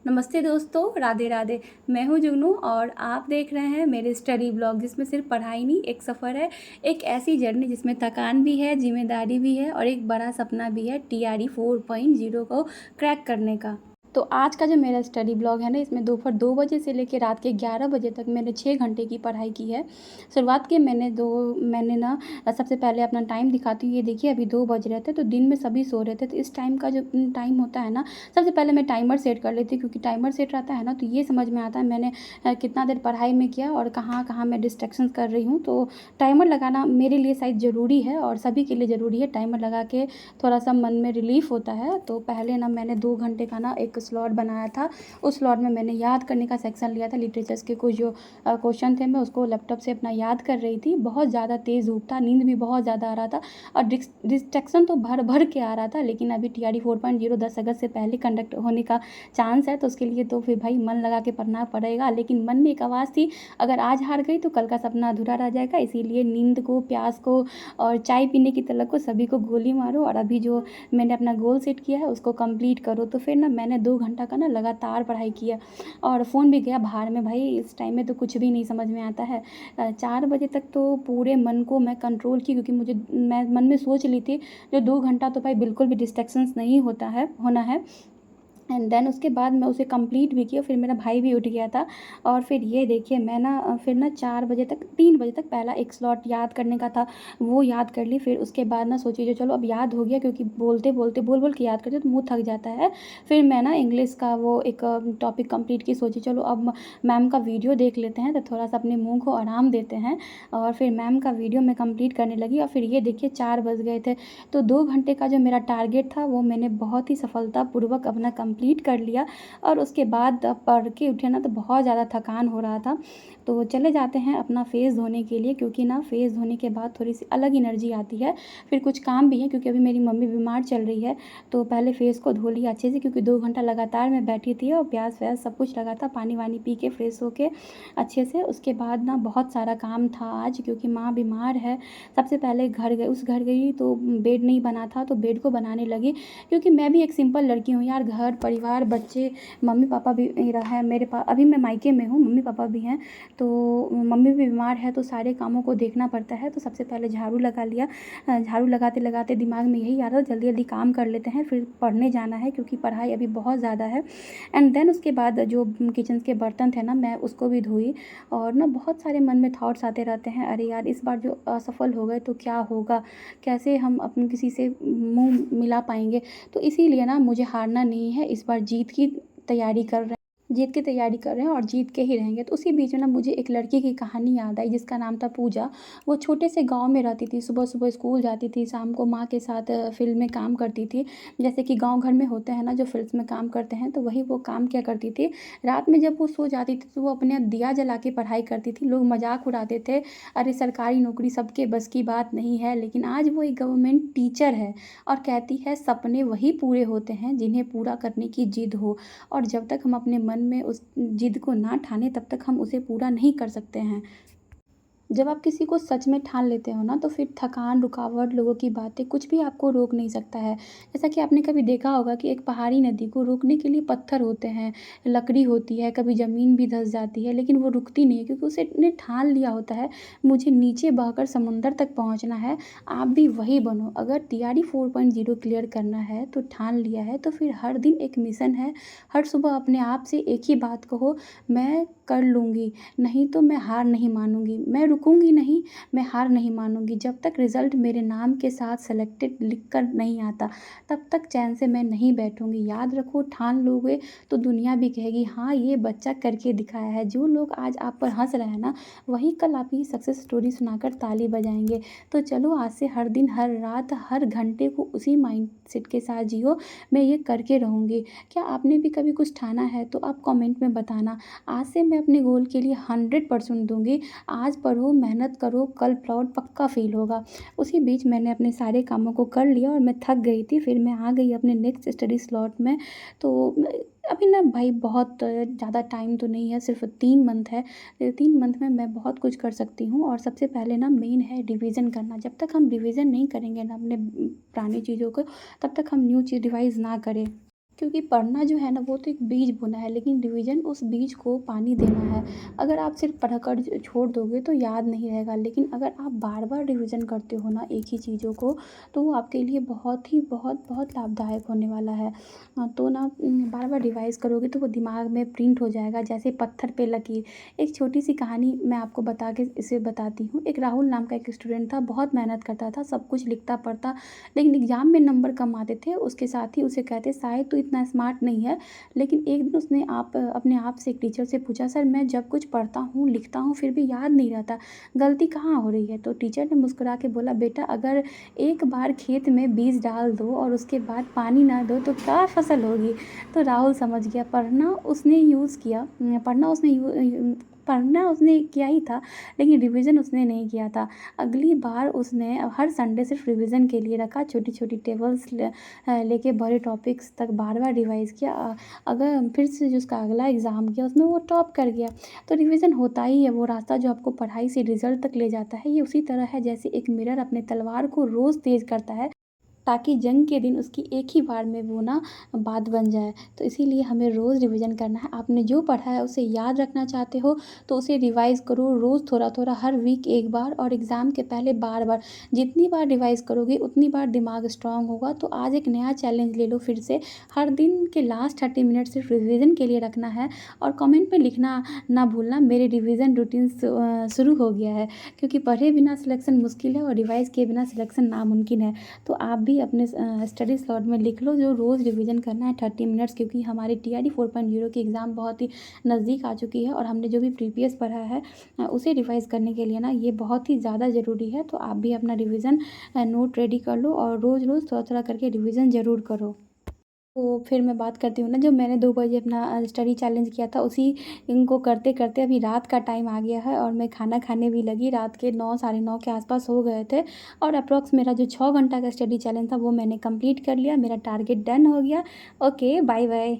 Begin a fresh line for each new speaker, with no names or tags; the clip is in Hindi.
नमस्ते दोस्तों, राधे राधे। मैं हूँ जुगनू और आप देख रहे हैं मेरे स्टडी ब्लॉग, जिसमें सिर्फ पढ़ाई नहीं, एक सफ़र है। एक ऐसी जर्नी जिसमें थकान भी है, जिम्मेदारी भी है और एक बड़ा सपना भी है, TRE 4.0 को क्रैक करने का। तो आज का जो मेरा स्टडी ब्लॉग है ना, इसमें दोपहर 2 बजे से लेकर रात के 11 बजे तक मैंने 6 घंटे की पढ़ाई की है। शुरुआत की मैंने ना सबसे पहले अपना टाइम दिखाती हूँ। ये देखिए, अभी 2 बज रहे थे, तो दिन में सभी सो रहे थे। तो इस टाइम का जो टाइम होता है ना, सबसे पहले मैं टाइमर सेट कर लेती हूँ, क्योंकि टाइमर सेट रहता है ना, तो ये समझ में आता है मैंने कितना देर पढ़ाई में किया और कहाँ कहाँ मैं डिस्ट्रैक्शन कर रही हूँ। तो टाइमर लगाना मेरे लिए शायद ज़रूरी है और सभी के लिए ज़रूरी है। टाइमर लगा के थोड़ा सा मन में रिलीफ होता है। तो पहले ना मैंने 2 घंटे का ना एक स्लॉट बनाया था। उस स्लॉट में मैंने याद करने का सेक्शन लिया था। लिटरेचर्स के कुछ जो क्वेश्चन थे, मैं उसको लैपटॉप से अपना याद कर रही थी। बहुत ज़्यादा तेज़ धूप था, नींद भी बहुत ज़्यादा आ रहा था और डिस्ट्रैक्शन तो भर भर के आ रहा था। लेकिन अभी TRE 4.0 10 अगस्त से पहले कंडक्ट होने का चांस है, तो उसके लिए तो फिर भाई मन लगा के पढ़ना पड़ेगा। लेकिन मन में एक आवाज़ थी, अगर आज हार गई तो कल का सपना अधूरा रह जाएगा। इसीलिए नींद को, प्यास को और चाय पीने की तलब को, सभी को गोली मारो और अभी जो मैंने अपना गोल सेट किया है उसको कंप्लीट करो। तो फिर ना मैंने 2 घंटा का ना लगातार पढ़ाई किया और फ़ोन भी गया भाड़ में। भाई इस टाइम में तो कुछ भी नहीं समझ में आता है। 4 बजे तक तो पूरे मन को मैं कंट्रोल की, क्योंकि मैं मन में सोच ली थी जो 2 घंटा तो भाई बिल्कुल भी डिस्ट्रैक्शंस नहीं होना है। एंड देन उसके बाद मैं उसे कंप्लीट भी किया। फिर मेरा भाई भी उठ गया था और फिर ये देखिए, मैं ना फिर ना 4 बजे तक, 3 बजे तक पहला एक स्लॉट याद करने का था, वो याद कर ली। फिर उसके बाद ना सोची जो चलो अब याद हो गया, क्योंकि बोलते बोलते बोल बोल के याद करते तो मुंह थक जाता है। फिर मैं ना इंग्लिश का वो एक टॉपिक कंप्लीट की। सोची चलो अब मैम का वीडियो देख लेते हैं, तो थोड़ा सा अपने मुँह को आराम देते हैं। और फिर मैम का वीडियो मैं कंप्लीट करने लगी और फिर ये देखिए 4 बज गए थे। तो 2 घंटे का जो मेरा टारगेट था वो मैंने बहुत ही सफलतापूर्वक अपना कंप्लीट कर लिया। और उसके बाद पढ़ के उठे ना, तो बहुत ज़्यादा थकान हो रहा था। तो चले जाते हैं अपना फेस धोने के लिए, क्योंकि ना फेस धोने के बाद थोड़ी सी अलग एनर्जी आती है। फिर कुछ काम भी है, क्योंकि अभी मेरी मम्मी बीमार चल रही है। तो पहले फेस को धो लिया अच्छे से, क्योंकि 2 घंटा लगातार मैं बैठी थी और प्यास व्यास सब कुछ लगा था। पानी वानी पी के फ्रेश होके अच्छे से, उसके बाद ना बहुत सारा काम था आज, क्योंकि माँ बीमार है। सबसे पहले घर गई तो बेड नहीं बना था, तो बेड को बनाने लगी। क्योंकि मैं भी एक सिंपल लड़की हूँ यार, घर परिवार बच्चे, मम्मी पापा भी रहा है मेरे पास। अभी मैं मायके में हूँ, मम्मी पापा भी हैं, तो मम्मी भी बीमार है, तो सारे कामों को देखना पड़ता है। तो सबसे पहले झाड़ू लगा लिया। झाड़ू लगाते लगाते दिमाग में यही आ रहा था, जल्दी जल्दी काम कर लेते हैं, फिर पढ़ने जाना है, क्योंकि पढ़ाई अभी बहुत ज़्यादा है। एंड देन उसके बाद जो किचन के बर्तन थे ना, मैं उसको भी धोई। और ना बहुत सारे मन में थॉट्स आते रहते हैं, अरे यार इस बार जो असफल हो गए तो क्या होगा, कैसे हम अपने किसी से मुंह मिला पाएंगे। तो इसीलिए ना मुझे हारना नहीं है, इस बार जीत की तैयारी कर रहे हैं और जीत के ही रहेंगे। तो उसी बीच में ना मुझे एक लड़की की कहानी याद आई, जिसका नाम था पूजा। वो छोटे से गांव में रहती थी, सुबह सुबह स्कूल जाती थी, शाम को माँ के साथ फील्ड में काम करती थी। जैसे कि गांव घर में होते हैं ना जो फील्ड्स में काम करते हैं, तो वही वो काम क्या करती थी। रात में जब वो सो जाती थी तो वो अपने दिया जला के पढ़ाई करती थी। लोग मजाक उड़ाते थे, अरे सरकारी नौकरी सबके बस की बात नहीं है। लेकिन आज वो एक गवर्नमेंट टीचर है और कहती है सपने वही पूरे होते हैं जिन्हें पूरा करने की जिद हो। और जब तक हम अपने मन में उस जिद को ना ठाने, तब तक हम उसे पूरा नहीं कर सकते हैं। जब आप किसी को सच में ठान लेते हो ना, तो फिर थकान, रुकावट, लोगों की बातें, कुछ भी आपको रोक नहीं सकता है। जैसा कि आपने कभी देखा होगा कि एक पहाड़ी नदी को रोकने के लिए पत्थर होते हैं, लकड़ी होती है, कभी ज़मीन भी धँस जाती है, लेकिन वो रुकती नहीं है, क्योंकि उसने ठान लिया होता है मुझे नीचे बहकर समुंदर तक पहुँचना है। आप भी वही बनो। अगर TRE 4.0 क्लियर करना है तो ठान लिया है, तो फिर हर दिन एक मिशन है। हर सुबह अपने आप से एक ही बात कहो, मैं कर लूँगी, नहीं तो मैं हार नहीं मानूंगी, मैं रुकूंगी नहीं, मैं हार नहीं मानूंगी। जब तक रिजल्ट मेरे नाम के साथ सेलेक्टेड लिख कर नहीं आता, तब तक चैन से मैं नहीं बैठूंगी। याद रखो, ठान लोगे तो दुनिया भी कहेगी हाँ ये बच्चा करके दिखाया है। जो लोग आज आप पर हंस रहे हैं ना, वही कल आपकी सक्सेस स्टोरी सुनाकर ताली बजाएंगे। तो चलो आज से हर दिन, हर रात, हर घंटे को उसी माइंड सेट के साथ जियो, मैं ये करके रहूँगी। क्या आपने भी कभी कुछ ठाना है तो आप कमेंट में बताना। आज से मैं अपने गोल के लिए 100% दूंगी। आज पढ़ो, मेहनत करो, कल प्राउड पक्का फील होगा। उसी बीच मैंने अपने सारे कामों को कर लिया और मैं थक गई थी। फिर मैं आ गई अपने नेक्स्ट स्टडी स्लॉट में। तो अभी ना भाई बहुत ज़्यादा टाइम तो नहीं है, सिर्फ 3 मंथ है। 3 मंथ में मैं बहुत कुछ कर सकती हूँ। और सबसे पहले ना मेन है रिवीजन करना। जब तक हम रिवीजन नहीं करेंगे ना अपने पुरानी चीज़ों को, तब तक हम न्यू चीज़ रिवाइज़ ना करें। क्योंकि पढ़ना जो है ना वो तो एक बीज बोना है, लेकिन रिवीजन उस बीज को पानी देना है। अगर आप सिर्फ पढ़कर छोड़ दोगे तो याद नहीं रहेगा, लेकिन अगर आप बार बार रिवीजन करते हो ना एक ही चीज़ों को, तो वो आपके लिए बहुत ही बहुत बहुत लाभदायक होने वाला है। तो ना बार बार रिवाइज करोगे तो वो दिमाग में प्रिंट हो जाएगा, जैसे पत्थर पे लकीर। एक छोटी सी कहानी मैं आपको बता के इसे बताती हूँ। एक राहुल नाम का एक स्टूडेंट था, बहुत मेहनत करता था, सब कुछ लिखता पढ़ता, लेकिन एग्ज़ाम में नंबर कम आते थे। उसके साथ ही उसे कहते शायद तू इतना स्मार्ट नहीं है। लेकिन एक दिन उसने अपने आप से एक टीचर से पूछा, सर मैं जब कुछ पढ़ता हूँ लिखता हूँ फिर भी याद नहीं रहता, गलती कहाँ हो रही है? तो टीचर ने मुस्कुरा के बोला, बेटा अगर एक बार खेत में बीज डाल दो और उसके बाद पानी ना दो तो क्या फसल होगी? तो राहुल समझ गया। पढ़ना उसने किया ही था, लेकिन रिवीजन उसने नहीं किया था। अगली बार उसने हर संडे सिर्फ रिवीजन के लिए रखा, छोटी छोटी टेबल्स लेके बड़े टॉपिक्स तक बार बार रिवाइज किया। अगर फिर से जो उसका अगला एग्ज़ाम किया उसमें वो टॉप कर गया। तो रिवीजन होता ही है वो रास्ता जो आपको पढ़ाई से रिजल्ट तक ले जाता है। ये उसी तरह है जैसे एक मिरर अपने तलवार को रोज़ तेज़ करता है, ताकि जंग के दिन उसकी एक ही बार में वो ना बात बन जाए। तो इसीलिए हमें रोज़ रिवीजन करना है। आपने जो पढ़ा है उसे याद रखना चाहते हो तो उसे रिवाइज़ करो रोज़ थोड़ा-थोड़ा, हर वीक एक बार, और एग्ज़ाम के पहले बार-बार। जितनी बार रिवाइज़ करोगे उतनी बार दिमाग स्ट्रॉन्ग होगा। तो आज एक नया चैलेंज ले लो फिर से, हर दिन के लास्ट 30 मिनट सिर्फ रिवीजन के लिए रखना है। और कमेंट में लिखना ना भूलना, मेरे रिवीजन रूटीन शुरू हो गया है। क्योंकि पढ़े बिना सिलेक्शन मुश्किल है और रिवाइज़ किए बिना सिलेक्शन नामुमकिन है। तो आप भी अपने स्टडी स्लॉट में लिख लो जो रोज़ रिवीजन करना है 30 मिनट्स, क्योंकि हमारी TRD 4.0 की एग्ज़ाम बहुत ही नज़दीक आ चुकी है और हमने जो भी प्रीवियस पढ़ा है उसे रिवाइज़ करने के लिए ना ये बहुत ही ज़्यादा ज़रूरी है। तो आप भी अपना रिवीजन नोट रेडी कर लो और रोज़-रोज़ थोड़ा-थोड़ा करके रिवीजन ज़रूर करो। तो फिर मैं बात करती हूँ ना, जब मैंने 2 बजे अपना स्टडी चैलेंज किया था, उसी इनको करते-करते अभी रात का टाइम आ गया है और मैं खाना खाने भी लगी। रात के 9 साढ़े 9 के आस-पास हो गए थे और अप्रॉक्स मेरा जो 6 घंटा का स्टडी चैलेंज था वो मैंने कंप्लीट कर लिया। मेरा टारगेट डन हो गया। Okay, bye-bye.